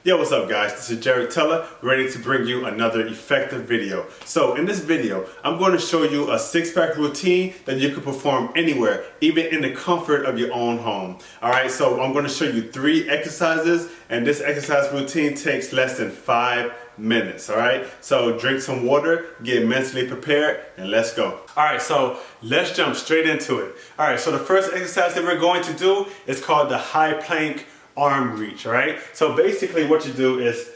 Yo, what's up guys? This is Jared Teller, ready to bring you another effective video. So in this video, I'm going to show you a six-pack routine that you can perform anywhere, even in the comfort of your own home. Alright, so I'm going to show you 3 exercises, and this exercise routine takes less than 5 minutes. Alright, so drink some water, get mentally prepared, and let's go. Alright, so let's jump straight into it. Alright, so the first exercise that we're going to do is called the high plank arm reach. All right, so basically what you do is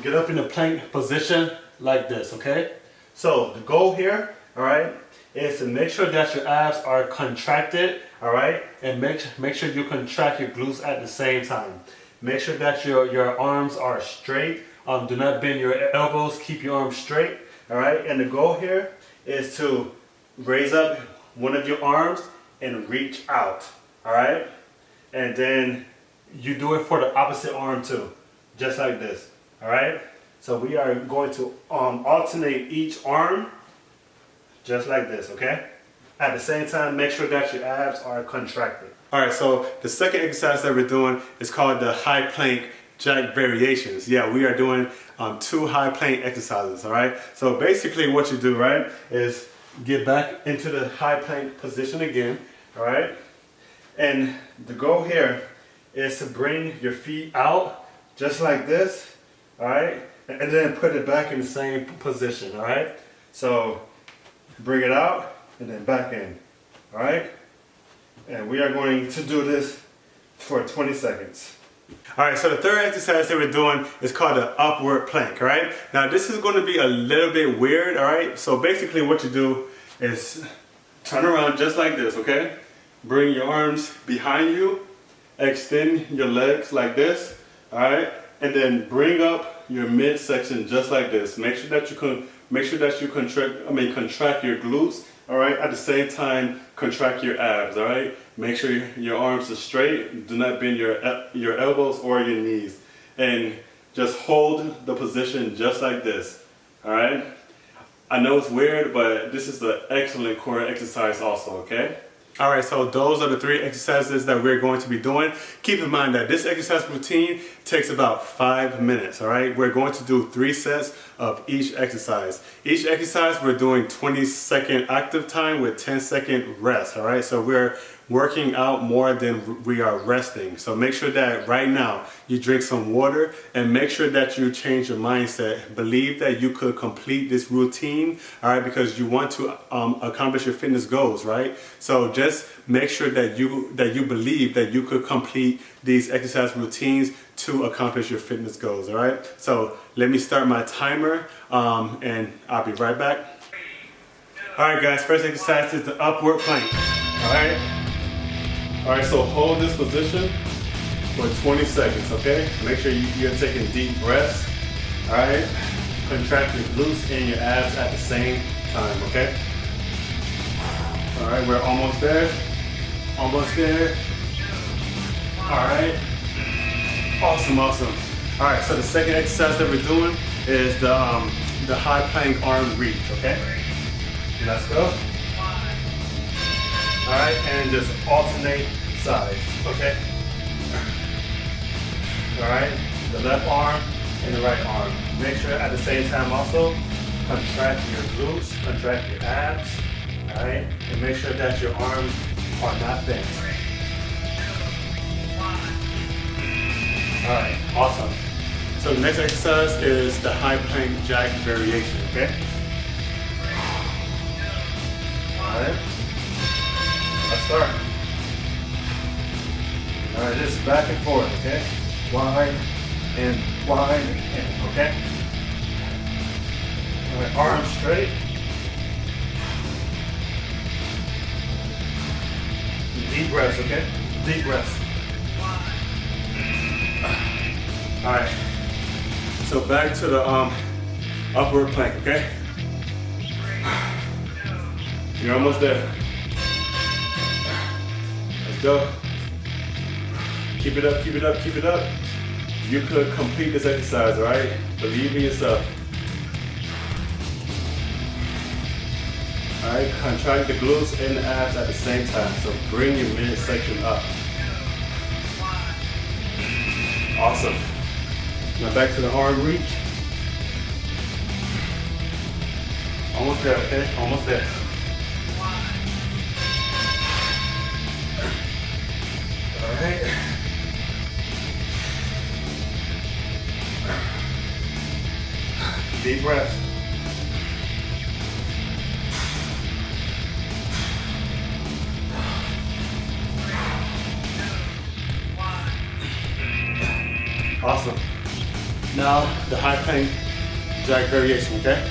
get up in the plank position like this. Okay, so the goal here, all right, is to make sure that your abs are contracted, all right, and make sure you contract your glutes at the same time. Make sure that your arms are straight. Do not bend your elbows, keep your arms straight. All right, and the goal here is to raise up one of your arms and reach out. All right, and then you do it for the opposite arm too, just like this. All right, so we are going to alternate each arm just like this. Okay, at the same time, make sure that your abs are contracted. All right, so the second exercise that we're doing is called the high plank jack variations. Yeah, we are doing 2 high plank exercises. All right, so basically what you do, right, is get back into the high plank position again. All right, and the goal here is to bring your feet out just like this, all right, and then put it back in the same position. All right, so bring it out and then back in. All right, and we are going to do this for 20 seconds. All right, so the third exercise that we're doing is called the upward plank. All right, now this is going to be a little bit weird. All right, so basically what you do is turn around just like this. Okay, bring your arms behind you, extend your legs like this, all right, and then bring up your midsection just like this. Make sure that you contract your glutes, all right. At the same time, contract your abs, all right. Make sure your arms are straight. Do not bend your elbows or your knees, and just hold the position just like this, all right. I know it's weird, but this is an excellent core exercise also. Okay. All right, so those are the 3 exercises that we're going to be doing. Keep in mind that this exercise routine takes about 5 minutes, all right? We're going to do 3 sets of each exercise. Each exercise, we're doing 20-second active time with 10-second rest, all right? So we're working out more than we are resting. So make sure that right now you drink some water and make sure that you change your mindset. Believe that you could complete this routine, all right, because you want to accomplish your fitness goals, right? So just make sure that you believe that you could complete these exercise routines to accomplish your fitness goals. All right, so let me start my timer and I'll be right back. All right guys, first exercise is the upward plank. All right, so hold this position for 20 seconds. Okay, make sure you're taking deep breaths. All right, contract your glutes and your abs at the same time. Okay, all right, we're almost there. Almost there. All right. Awesome. All right, so the second exercise that we're doing is the high plank arm reach. Okay. Let's go. All right, and just alternate sides. Okay. All right. The left arm and the right arm. Make sure at the same time also contract your glutes, contract your abs. All right, and make sure that your arms are not bent. All right, awesome. So the next exercise is the high plank jack variation. Okay. All right. Let's start. All right, just back and forth. Okay. Wide and wide and. Okay. All right, arms straight. Deep breaths, okay? Deep breaths. All right. So back to the upward plank, okay? You're almost there. Let's go. Keep it up, keep it up, keep it up. You could complete this exercise, all right? Believe in yourself. All right, contract the glutes and the abs at the same time. So bring your midsection up. Awesome. Now back to the arm reach. Almost there, okay? Almost there. All right. Deep breath. Awesome. Now the high plank jack variation, okay?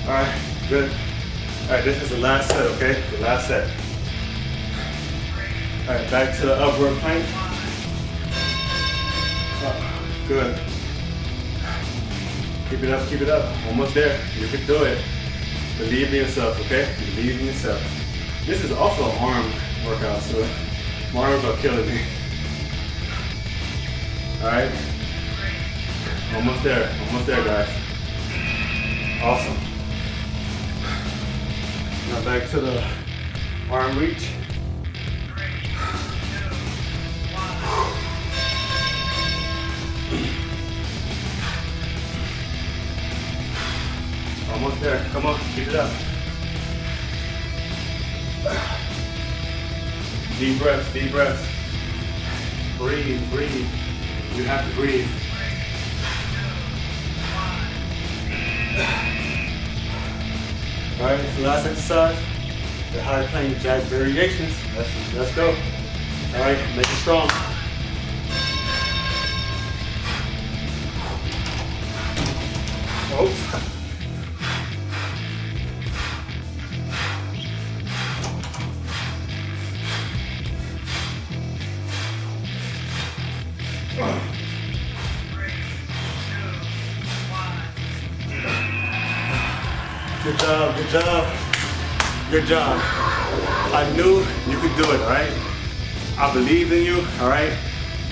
All right, good. All right, this is the last set, okay? The last set. All right, back to the upward plank. Good. Keep it up, keep it up. Almost there. You can do it. Believe in yourself, okay? Believe in yourself. This is also an arm workout, so my arms are killing me. All right. Almost there, guys. Awesome. Now back to the arm reach. Almost there. Come on, keep it up. Deep breaths, deep breaths. Breathe, breathe. You have to breathe. All right, so last exercise, the high plank jack variations. Let's go. All right, make it strong. Oops. Good job, good job, good job. I knew you could do it, all right? I believed in you, all right?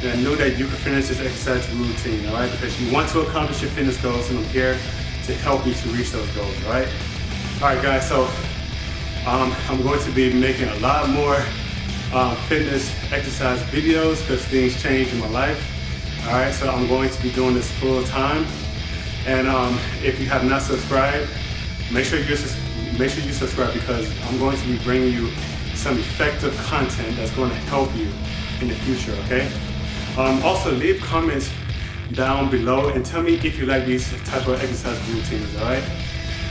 And I knew that you could finish this exercise routine, all right? Because you want to accomplish your fitness goals, and I'm here to help you to reach those goals, all right? All right, guys, so I'm going to be making a lot more fitness exercise videos because things changed in my life, all right? So I'm going to be doing this full time. And if you have not subscribed, make sure you subscribe because I'm going to be bringing you some effective content that's going to help you in the future, okay? Also, leave comments down below and tell me if you like these type of exercise routines, all right?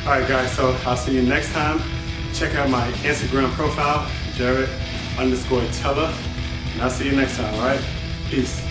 All right, guys, so I'll see you next time. Check out my Instagram profile, Jared_Teller, and I'll see you next time, all right? Peace.